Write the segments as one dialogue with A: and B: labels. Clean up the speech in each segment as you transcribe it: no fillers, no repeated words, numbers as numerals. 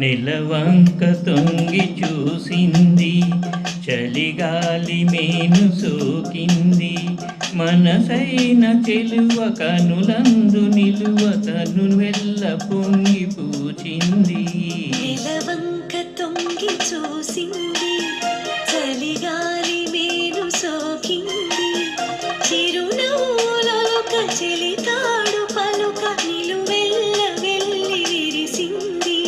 A: నెలవంక తొంగి చూసింది, చలిగాలి మేను సోకింది. మనసైన చెలువ కనులందు నిలువ తను వెల్ల పొంగి పూచింది.
B: నెలవంక తొంగి చూసింది, చలిగాలి మేను సోకింది. చిరునవ్వులొక చెలికాడు పలుక నిలువెల్ల వెళ్ళి విరిసింది.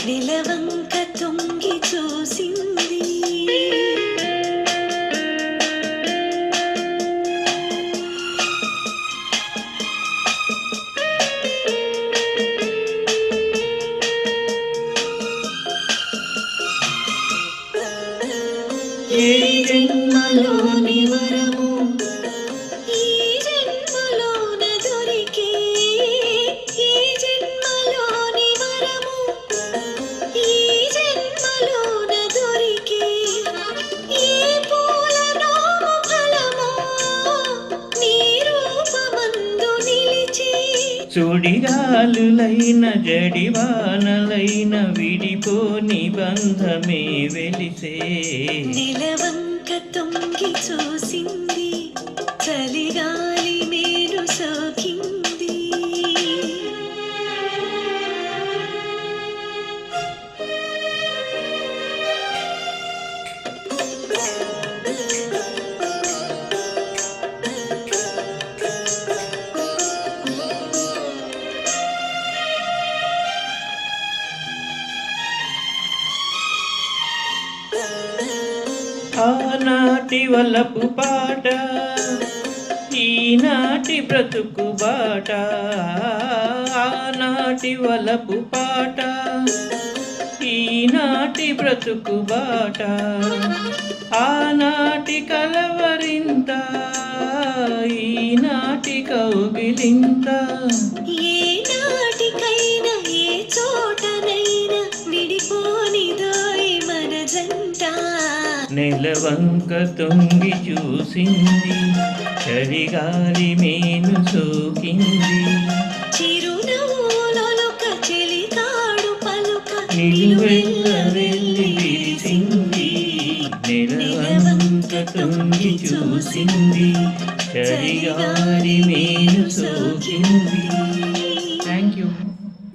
B: నెలవంక తొంగి చూసింది.
A: ఏ జన్మలోని వరము
B: ఈ జన్మలోన దొరికే, ఈ జన్మలోని వరము ఈ జన్మలోన దొరికే. ఈ పూల నోము ఫలమో నీ రూపమందు నిలిచి.
A: సుడిగాలులైన జడివానలైన విడిపోని బంధమే వెలిసే.
B: నెలవంక తొంగి చూసింది, చలిగాలి మేను సోకింది.
A: ఆనాటి వలపు పాట, ఈనాటి బ్రతుకు బాట. ఆనాటి వలపు పాట, ఈనాటి బ్రతుకు బాట. ఆనాటి కలవరింత, ఈనాటి కౌగిలింత.
B: ఏ నాటికైనా ఏ చోటనైనా విడిపోనిదోయ్ మన జంట.
A: నెలవంక తొంగి చూసింది, చలిగాలి మేను సోకింది.
B: చిరునవ్వులొక చెలికాడు పలుక
A: నిలువెల్ల వెళ్ళి విరిసింది. నెలవంక తొంగి చూసింది, చలిగాలి